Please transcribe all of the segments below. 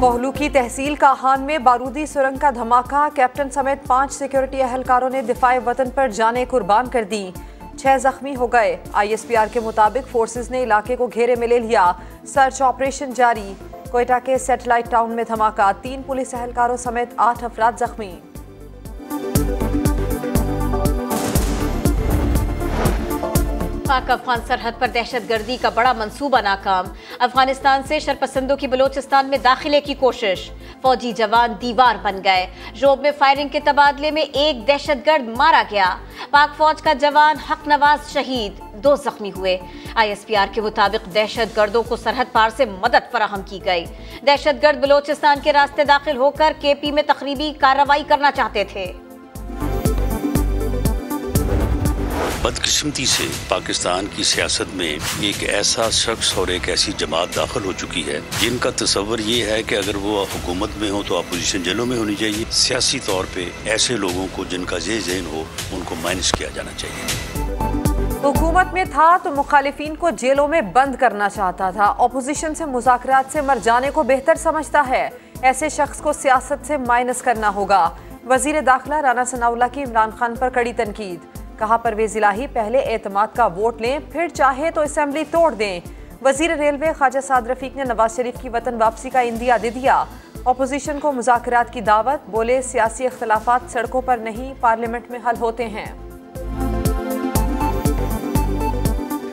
कोहलू की तहसील काहान में बारूदी सुरंग का धमाका, कैप्टन समेत 5 सिक्योरिटी एहलकारों ने दिफाए वतन पर जानें कुर्बान कर दी। 6 जख्मी हो गए। ISPR के मुताबिक फोर्सेस ने इलाके को घेरे में ले लिया। सर्च ऑपरेशन जारी। कोयटा के सैटेलाइट टाउन में धमाका, 3 पुलिस एहलकारों समेत 8 अफराद जख्मी। पाक अफगान सरहद पर दहशतगर्दी का बड़ा मंसूबा नाकाम। अफगानिस्तान से शरपसंदों की बलोचिस्तान में दाखिले की कोशिश। फौजी जवान दीवार बन गए। जोब में फायरिंग के तबादले में एक दहशतगर्द मारा गया। पाक फौज का जवान हक नवाज शहीद, 2 जख्मी हुए। ISPR के मुताबिक दहशतगर्दों को सरहद पार से मदद फराहम की गई। दहशतगर्द बलोचिस्तान के रास्ते दाखिल होकर KP में तखरीबी कार्रवाई करना चाहते थे। बदकिस्मती से पाकिस्तान की सियासत में एक ऐसा शख्स और एक ऐसी जमात दाखिल हो चुकी है जिनका तस्वर ये है कि अगर वो हुकूमत में हो तो अपोजिशन जेलों में होनी चाहिए। सियासी तौर पे ऐसे लोगों को जिनका ज़हन हो उनको माइनस किया जाना चाहिए। हुकूमत में था तो मुखालिफिन को जेलों में बंद करना चाहता था। अपोजिशन से मुज़ाकरात से मर जाने को बेहतर समझता है। ऐसे शख्स को सियासत से माइनस करना होगा। वजीर दाखिला राना सनाउल्लाह की इमरान खान पर कड़ी तनकीद। कहा परवेज इलाही पहले एतमाद का वोट लें, फिर चाहे तो असेंबली तोड़ दें। वजीर रेलवे ख्वाजा साद रफीक ने नवाज शरीफ की वतन वापसी का इंदिया दे दिया। अपोजिशन को मुज़ाकरात की दावत, बोले सियासी इख्तलाफात सड़कों पर नहीं पार्लियामेंट में हल होते हैं।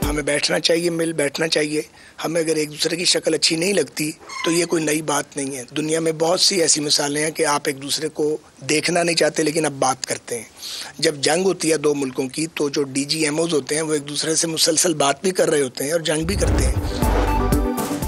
हमें बैठना चाहिए, मिल बैठना चाहिए। हमें अगर एक दूसरे की शक्ल अच्छी नहीं लगती तो ये कोई नई बात नहीं है। दुनिया में बहुत सी ऐसी मिसालें हैं कि आप एक दूसरे को देखना नहीं चाहते लेकिन अब बात करते हैं। जब जंग होती है 2 मुल्कों की तो जो DGMOs होते हैं वो एक दूसरे से मुसलसल बात भी कर रहे होते हैं और जंग भी करते हैं।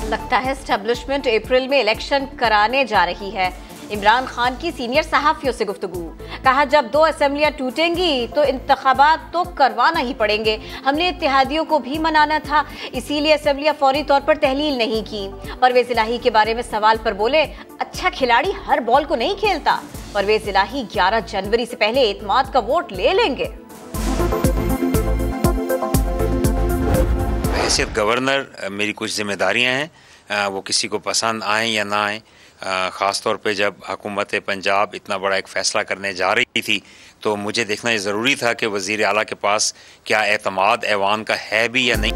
लगता है एस्टेब्लिशमेंट अप्रैल में इलेक्शन कराने जा रही है। इमरान खान की सीनियर सहाफियों से गुफ्तगू। कहा जब 2 असेंबलियां टूटेंगी तो इंतखाबात तो करवाना ही पड़ेंगे। हमने इत्तेहादियों को भी मनाना था, इसीलिए असेंबलियां फौरी तौर पर तहलील नहीं की। परवेज इलाही के बारे में सवाल पर बोले अच्छा खिलाड़ी हर बॉल को नहीं खेलता। परवेज इलाही 11 जनवरी से पहले एतमाद का वोट ले लेंगे। हैसियत गवर्नर मेरी कुछ जिम्मेदारियां हैं, वो किसी को पसंद आए या ना आए। ख़ास तौर पे जब हुकूमत पंजाब इतना बड़ा एक फ़ैसला करने जा रही थी तो मुझे देखना ये ज़रूरी था कि वज़ीर आला के पास क्या एतमाद ऐवान का है भी या नहीं।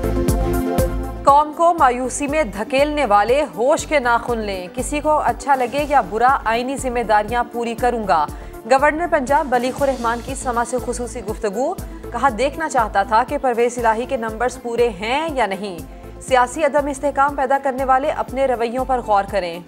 कौम को मायूसी में धकेलने वाले होश के नाखुन लें। किसी को अच्छा लगे या बुरा, आईनी जिम्मेदारियां पूरी करूंगा। गवर्नर पंजाब बलीगुर रहमान की समा से खुसूसी गुफ्तगू। कहा देखना चाहता था कि परवेज इलाही के नंबर्स पूरे हैं या नहीं। सियासी अदम इस्तेहकाम पैदा करने वाले अपने रवैयों पर गौर करें।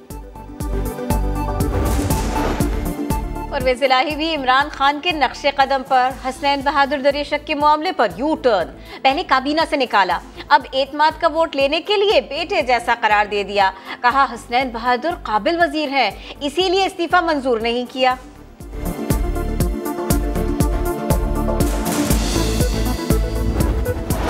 परवेज इलाही भी इमरान खान के नक्शे कदम पर। हसनैन बहादुर दरियाशक के मामले पर यू टर्न। पहले काबीना से निकाला, अब एतमाद का वोट लेने के लिए बेटे जैसा करार दे दिया। कहा हसनैन बहादुर काबिल वजीर हैं, इसीलिए इस्तीफा मंजूर नहीं किया।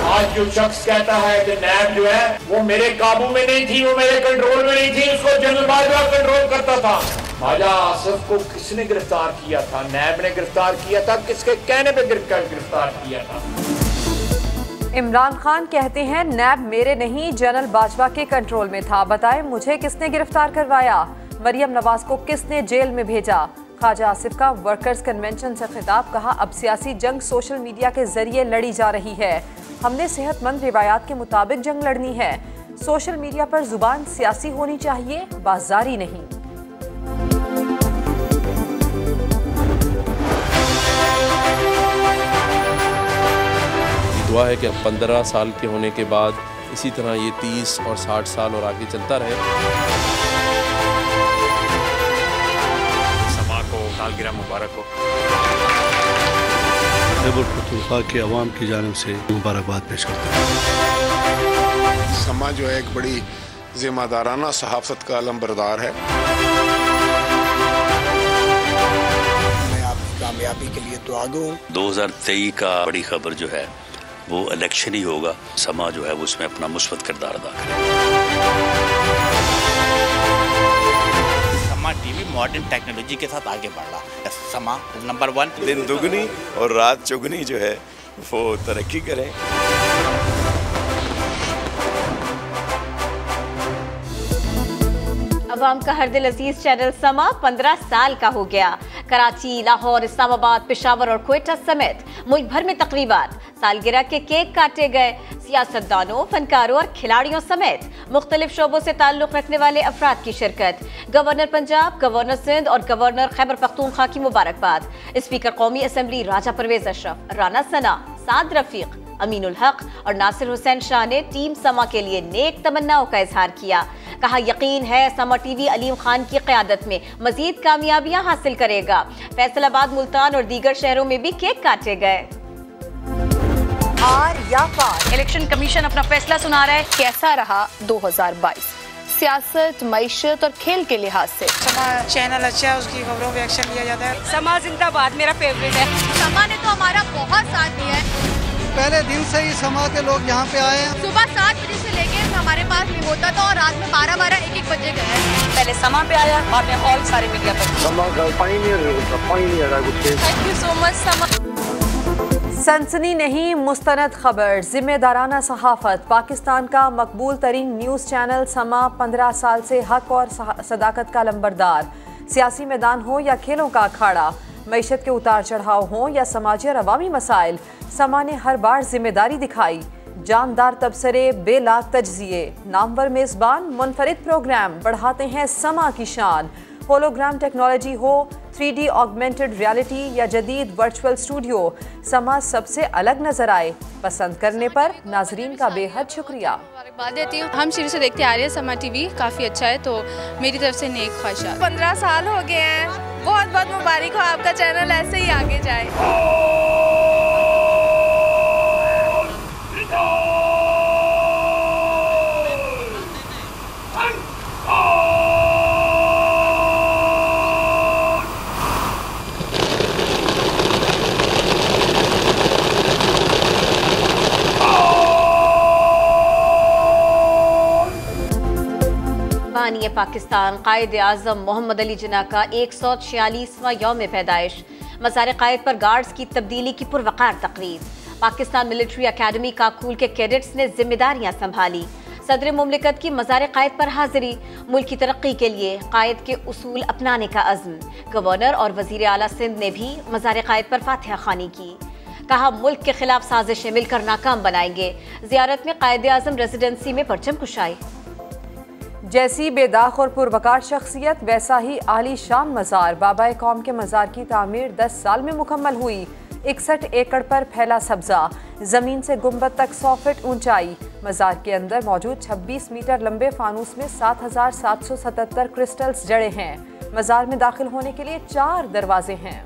आज जो शख्स कहता है कि नैब जो है वो मेरे काबू में नहीं थी, वो मेरे कंट्रोल में नहीं थी, उसको जनरल बाजवा कंट्रोल करता था। ख्वाजा आसिफ को किसने गिरफ्तार किया था? नैब ने गिरफ्तार किया था। किसके कहने पे गिरफ्तार किया था? इमरान खान कहते हैं नैब मेरे नहीं जनरल बाजवा के कंट्रोल में था। बताएं मुझे किसने गिरफ्तार करवाया? मरियम नवाज को किसने जेल में भेजा? ख्वाजा आसिफ का वर्कर्स कन्वेंशन से खिताब। कहा अब सियासी जंग सोशल मीडिया के जरिए लड़ी जा रही है। हमने सेहतमंद रिवायात के मुताबिक जंग लड़नी है। सोशल मीडिया पर जुबान सियासी होनी चाहिए, बाजारी नहीं। दुआ है कि 15 साल के होने के बाद इसी तरह ये 30 और 60 साल और आगे चलता रहे। समा को सालगिरह मुबारक हो। खैबर के अवाम की जानिब से मुबारकबाद पेश करता है। समा जो है एक बड़ी जिम्मेदाराना सहाफत का अलंबरदार है। मैं आपकी कामयाबी के लिए दुआ गो। 2023 का बड़ी खबर जो है वो इलेक्शन ही होगा। समा जो है वो उसमें अपना मुस्बत किरदार अदा करेगा। समा टीवी मॉडर्न टेक्नोलॉजी के साथ आगे बढ़ रहा है। समा नंबर 1। दिन दुगनी और रात चुगनी जो है वो तरक्की करें। अवाम का हर दिल अजीज चैनल समा 15 साल का हो गया। कराची, लाहौर, इस्लामाबाद, पेशावर और क्वेटा समेत मुल्क भर में तकरीबात, सालगिरह के केक काटे गए। सियासतदानों, फनकारों और खिलाड़ियों समेत मुख्तलिफ शोबों से ताल्लुक रखने वाले अफराद की शिरकत। गवर्नर पंजाब, गवर्नर सिंध और गवर्नर खैबर पख्तूनख्वा की मुबारकबाद। स्पीकर कौमी असम्बली राजा परवेज अशरफ, राना सना, साद रफीक, अमीनुल हक और नासिर हुसैन शाह ने टीम समा के लिए नेक तमन्नाओं का इजहार किया। कहा यकीन है समा टीवी अलीम खान की क़यादत में मजीद कामयाबियां हासिल करेगा। फैसलाबाद, मुल्तान और दीगर शहरों में भी केक काटे गए। आर या पार, इलेक्शन कमीशन अपना फैसला सुना रहा है। कैसा रहा 2022 सियासत, मईशत और खेल के लिहाज से? समा चैनल अच्छा है, उसकी खबरों पे एक्शन लिया जाता है। समा जिंदाबाद मेरा फेवरेट है। समा ने तो हमारा बहुत साथ दिया है। पहले दिन से ही समा के लोग यहाँ पे आए हैं। सुबह 7 बजे से लेके हमारे पास नहीं होता था और रात में 12-12, 1-1 बजे गए। पहले समा पे आया, बाद में ऑल सारे मीडिया पे। थैंक यू सो मच समा। सनसनी नहीं मुस्तनद खबर, जिम्मेदाराना सहाफत। पाकिस्तान का मकबूल तरीन न्यूज़ चैनल समा 15 साल से हक और सदाकत का लंबरदार। सियासी मैदान हो या खेलों का अखाड़ा, मईशत के उतार चढ़ाव हों या समाजी और अवामी मसाइल, समा ने हर बार जिम्मेदारी दिखाई। जानदार तबसरे, बेलाग तज्जिए, नामवर मेज़बान, मुनफरिद प्रोग्राम बढ़ाते हैं समा की शान। होलोग्राम टेक्नोलॉजी हो, 3D ऑगमेंटेड रियलिटी या जदीद वर्चुअल स्टूडियो, समा सबसे अलग नजर आए। पसंद करने पर नाजरीन का बेहद शुक्रिया। मुबारकबाद देती हूँ। हम शुरू से देखते आ रहे हैं समा टीवी, काफ़ी अच्छा है, तो मेरी तरफ से नेक ख्वाहिशात। 15 साल हो गए हैं, बहुत बहुत मुबारक हो, आपका चैनल ऐसे ही आगे जाए। बानी पाकिस्तान कायद आज़म मोहम्मद अली जिन्ना का 146वां यौम पैदाइश। मज़ार कायद पर गार्ड्स की तब्दीली की पुरवकार तकरीब। पाकिस्तान मिलिट्री अकेडमी काकूल के कैडेट्स ने जिम्मेदारियां संभाली। सदर मुमलिकत की मज़ार कायद पर हाजिरी। मुल्क की तरक्की के लिए कायद के उसूल अपनाने का अज़्म। गवर्नर और वज़ीर आला सिंध ने भी मज़ार कायद पर फातिहा खानी की। कहा मुल्क के खिलाफ साजिशें मिलकर नाकाम बनाएंगे। ज़ियारत में कायद आज़म रेजिडेंसी में परचम कुशाई। जैसी बेदाग और पुरवकार शख्सियत वैसा ही आली शान मज़ार। बाबा कौम के मज़ार की तामीर 10 साल में मुकम्मल हुई। 61 एकड़ पर फैला सब्जा, ज़मीन से गुंबद तक 100 फीट ऊंचाई। मज़ार के अंदर मौजूद 26 मीटर लंबे फानूस में 7,777 क्रिस्टल्स जड़े हैं। मज़ार में दाखिल होने के लिए 4 दरवाजे हैं।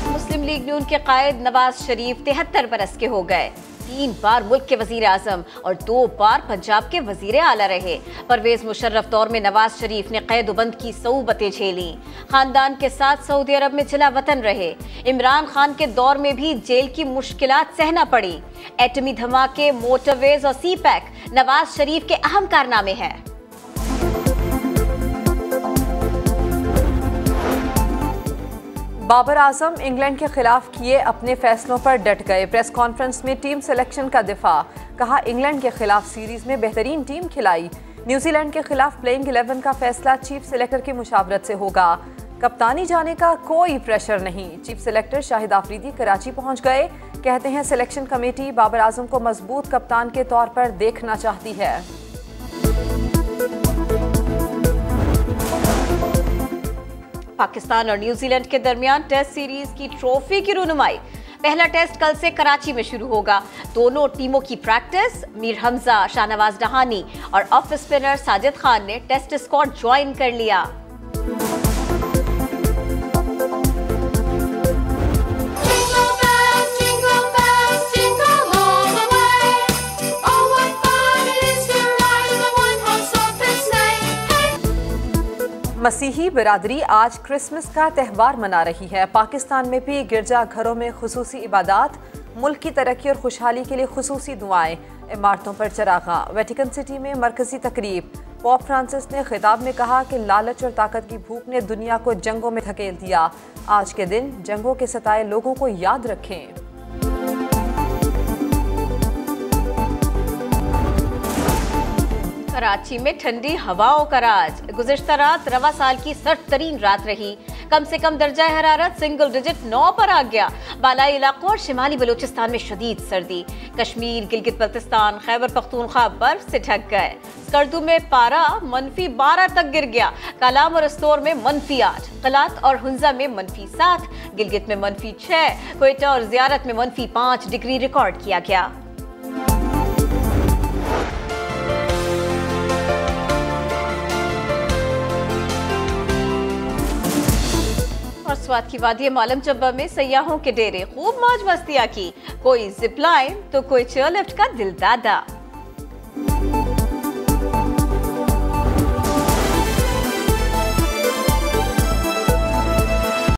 मुस्लिम लीग नून के कायद नवाज शरीफ 73 बरस के हो गए। 3 बार मुल्क के वजीर आजम और 2 बार पंजाब के वजीर आला रहे। परवेज मुशर्रफ दौर में नवाज शरीफ ने कैद-ओ-बंद की सऊबतें झेली। खानदान के साथ सऊदी अरब में जिला वतन रहे। इमरान खान के दौर में भी जेल की मुश्किलात सहना पड़ी। एटमी धमाके, मोटरवेज और सी पैक नवाज शरीफ के अहम कारनामे हैं। बाबर आजम इंग्लैंड के खिलाफ किए अपने फैसलों पर डट गए। प्रेस कॉन्फ्रेंस में टीम सिलेक्शन का दिफा। कहा इंग्लैंड के खिलाफ सीरीज में बेहतरीन टीम खिलाई। न्यूजीलैंड के खिलाफ प्लेइंग 11 का फैसला चीफ सिलेक्टर की मुशावरत से होगा। कप्तानी जाने का कोई प्रेशर नहीं। चीफ सिलेक्टर शाहिद आफरीदी कराची पहुंच गए। कहते हैं सिलेक्शन कमेटी बाबर आजम को मजबूत कप्तान के तौर पर देखना चाहती है। पाकिस्तान और न्यूजीलैंड के दरमियान टेस्ट सीरीज की ट्रॉफी की रुनुमाई। पहला टेस्ट कल से कराची में शुरू होगा। दोनों टीमों की प्रैक्टिस। मीर हमजा, शाहनवाज डहानी और ऑफ स्पिनर साजिद खान ने टेस्ट स्क्वाड ज्वाइन कर लिया। मसीही बिरादरी आज क्रिसमस का त्यौहार मना रही है। पाकिस्तान में भी गिरजा घरों में खुसूसी इबादत, मुल्क की तरक्की और खुशहाली के लिए खुसूसी दुआएं, इमारतों पर चरागा। वेटिकन सिटी में मरकजी तकरीब। पोप फ्रांसिस ने खिताब में कहा कि लालच और ताकत की भूख ने दुनिया को जंगों में धकेल दिया। आज के दिन जंगों के सताए लोगों को याद रखें। कराची में ठंडी हवाओं का राज। गुज़िश्ता रात रवा साल की सर्द तरीन रात रही। कम से कम दर्जा हरारत सिंगल डिजिट 9 पर आ गया। बालाई इलाकों और शिमाली बलूचिस्तान में शदीद सर्दी। कश्मीर, गिलगित बल्तिस्तान, खैबर पख्तूनख्वा बर्फ से ढक गए। स्कर्दू में पारा -12 तक गिर गया। कालाम और अस्तोर में -8, कलात और हुंजा में -7, गिलगित में -6, क्वेटा और ज़ियारत में -5 डिग्री रिकॉर्ड किया गया। और स्वात की वादी मालम चब्बा में सयाहों के डेरे खूब मौज मस्तियां की। कोई जिप लाइन तो कोई चेयर लिफ्ट का दिल दादा।